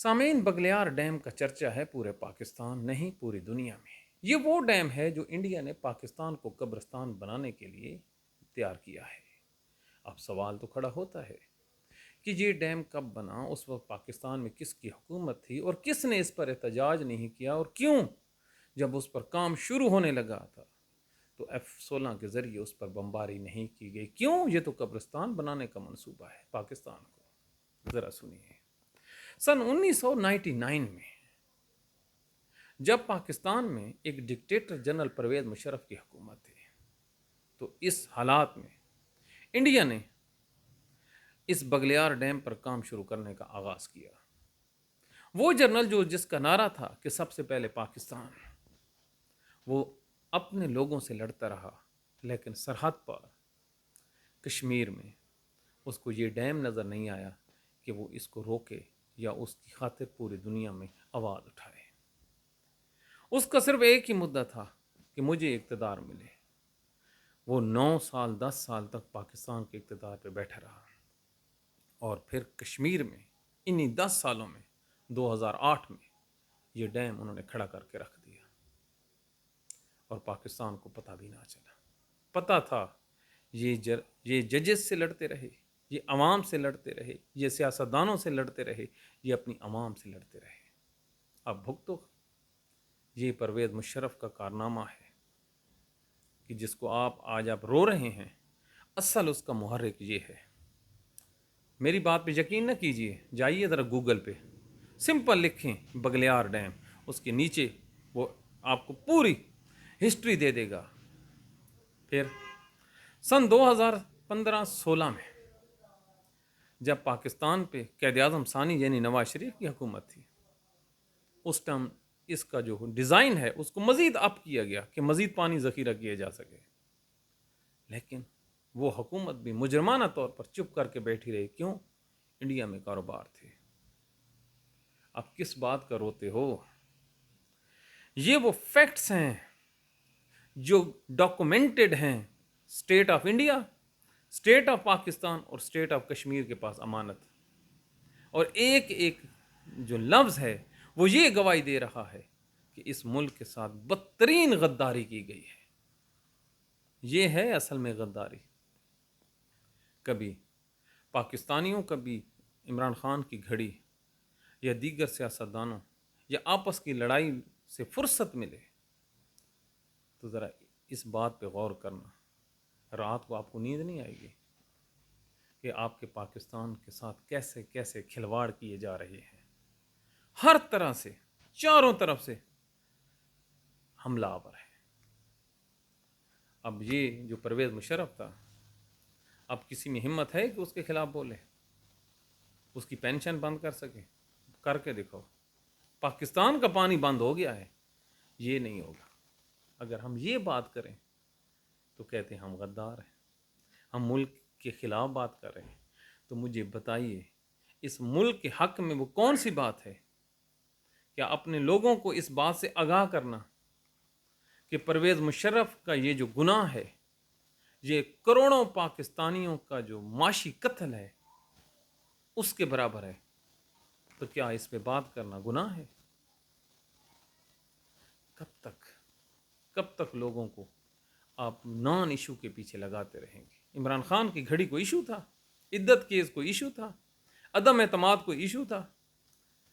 سامعین، بغلیار ڈیم کا چرچا ہے پورے پاکستان نہیں پوری دنیا میں۔ یہ وہ ڈیم ہے جو انڈیا نے پاکستان کو قبرستان بنانے کے لیے تیار کیا ہے۔ اب سوال تو کھڑا ہوتا ہے کہ یہ ڈیم کب بنا، اس وقت پاکستان میں کس کی حکومت تھی اور کس نے اس پر احتجاج نہیں کیا، اور کیوں جب اس پر کام شروع ہونے لگا تھا تو F-16 کے ذریعے اس پر بمباری نہیں کی گئی؟ کیوں؟ یہ تو قبرستان بنانے کا منصوبہ ہے پاکستان کو۔ ذرا سنیے۔ سن 1999 میں جب پاکستان میں ایک ڈکٹیٹر جنرل پرویز مشرف کی حکومت تھی، تو اس حالات میں انڈیا نے اس بغلیار ڈیم پر کام شروع کرنے کا آغاز کیا۔ وہ جنرل جس کا نعرہ تھا کہ سب سے پہلے پاکستان، وہ اپنے لوگوں سے لڑتا رہا، لیکن سرحد پر کشمیر میں اس کو یہ ڈیم نظر نہیں آیا کہ وہ اس کو روکے یا اس کی خاطر پوری دنیا میں آواز اٹھائے۔ اس کا صرف ایک ہی مدعا تھا کہ مجھے اقتدار ملے۔ وہ 9 سال 10 سال تک پاکستان کے اقتدار پہ بیٹھا رہا، اور پھر کشمیر میں انہی 10 سالوں میں 2008 میں یہ ڈیم انہوں نے کھڑا کر کے رکھ دیا، اور پاکستان کو پتہ بھی نہ چلا۔ پتہ تھا یہ ججز سے لڑتے رہے، یہ عوام سے لڑتے رہے، یہ سیاستدانوں سے لڑتے رہے، یہ اپنی عوام سے لڑتے رہے۔ اب بھگتو، یہ پرویز مشرف کا کارنامہ ہے کہ جس کو آج آپ رو رہے ہیں، اصل اس کا محرک یہ ہے۔ میری بات پہ یقین نہ کیجئے، جائیے ذرا گوگل پہ، سمپل لکھیں بغلیار ڈیم، اس کے نیچے وہ آپ کو پوری ہسٹری دے دے گا۔ پھر سن 2015-16 میں جب پاکستان پہ قائد اعظم ثانی یعنی نواز شریف کی حکومت تھی، اس ٹائم اس کا جو ڈیزائن ہے اس کو مزید اپ کیا گیا کہ مزید پانی ذخیرہ کیا جا سکے، لیکن وہ حکومت بھی مجرمانہ طور پر چپ کر کے بیٹھی رہی۔ کیوں؟ انڈیا میں کاروبار تھے۔ اب کس بات کا روتے ہو؟ یہ وہ فیکٹس ہیں جو ڈاکومنٹڈ ہیں۔ State of India, state of Pakistan اور اسٹیٹ آف کشمیر کے پاس امانت، اور ایک ایک جو لفظ ہے وہ یہ گواہی دے رہا ہے کہ اس ملک کے ساتھ بدترین غداری کی گئی ہے۔ یہ ہے اصل میں غداری۔ کبھی پاکستانیوں، کبھی عمران خان کی گھڑی یا دیگر سیاستدانوں یا آپس کی لڑائی سے فرصت ملے تو ذرا اس بات پہ غور کرنا، رات کو آپ کو نیند نہیں آئے گی کہ آپ کے پاکستان کے ساتھ کیسے کیسے کھلواڑ کیے جا رہے ہیں۔ ہر طرح سے، چاروں طرف سے حملہ آور ہے۔ اب یہ جو پرویز مشرف تھا، اب کسی میں ہمت ہے کہ اس کے خلاف بولے، اس کی پینشن بند کر سکے؟ کر کے دکھاؤ۔ پاکستان کا پانی بند ہو گیا ہے، یہ نہیں ہوگا۔ اگر ہم یہ بات کریں تو کہتے ہیں ہم غدار ہیں، ہم ملک کے خلاف بات کر رہے ہیں۔ تو مجھے بتائیے، اس ملک کے حق میں وہ کون سی بات ہے؟ کیا اپنے لوگوں کو اس بات سے آگاہ کرنا کہ پرویز مشرف کا یہ جو گناہ ہے، یہ کروڑوں پاکستانیوں کا جو معاشی قتل ہے، اس کے برابر ہے، تو کیا اس پہ بات کرنا گناہ ہے؟ کب تک لوگوں کو آپ نان ایشو کے پیچھے لگاتے رہیں گے؟ عمران خان کی گھڑی کو ایشو تھا، عدت کیس کو ایشو تھا، عدم اعتماد کو ایشو تھا،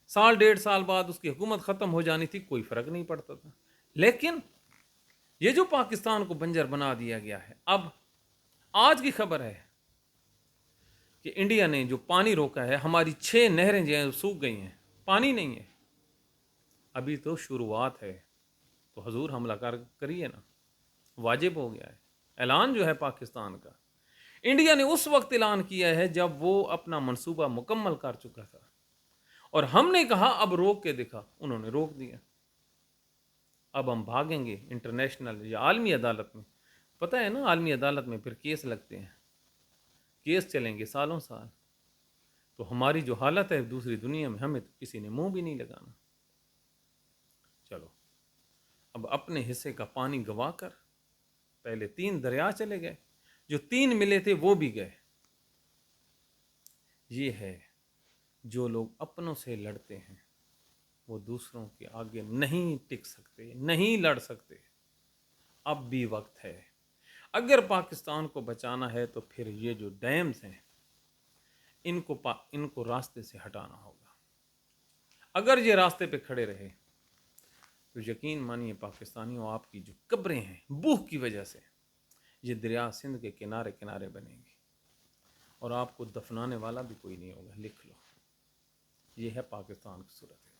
1.5 سال بعد اس کی حکومت ختم ہو جانی تھی، کوئی فرق نہیں پڑتا تھا۔ لیکن یہ جو پاکستان کو بنجر بنا دیا گیا ہے، اب آج کی خبر ہے کہ انڈیا نے جو پانی روکا ہے، ہماری 6 نہریں جو ہیں سوکھ گئی ہیں، پانی نہیں ہے۔ ابھی تو شروعات ہے، تو حضور حملہ کریے نا، واجب ہو گیا ہے۔ اعلان جو ہے پاکستان کا، انڈیا نے اس وقت اعلان کیا ہے جب وہ اپنا منصوبہ مکمل کر چکا تھا، اور ہم نے کہا اب روک کے دکھا، انہوں نے روک دیا۔ اب ہم بھاگیں گے انٹرنیشنل یا عالمی عدالت میں۔ پتہ ہے نا، عالمی عدالت میں پھر کیس لگتے ہیں، کیس چلیں گے سالوں سال۔ تو ہماری جو حالت ہے دوسری دنیا میں، ہمیں تو کسی نے منہ بھی نہیں لگانا۔ چلو، اب اپنے حصے کا پانی گوا کر پہلے 3 دریا چلے گئے، جو 3 ملے تھے وہ بھی گئے۔ یہ ہے جو لوگ اپنوں سے لڑتے ہیں وہ دوسروں کے آگے نہیں ٹک سکتے، نہیں لڑ سکتے۔ اب بھی وقت ہے، اگر پاکستان کو بچانا ہے تو پھر یہ جو ڈیمز ہیں ان کو راستے سے ہٹانا ہوگا۔ اگر یہ راستے پہ کھڑے رہے تو یقین مانیے پاکستانیوں، آپ کی جو قبریں ہیں بوہ کی وجہ سے یہ دریا سندھ کے کنارے کنارے بنیں گی اور آپ کو دفنانے والا بھی کوئی نہیں ہوگا۔ لکھ لو، یہ ہے پاکستان کی صورت۔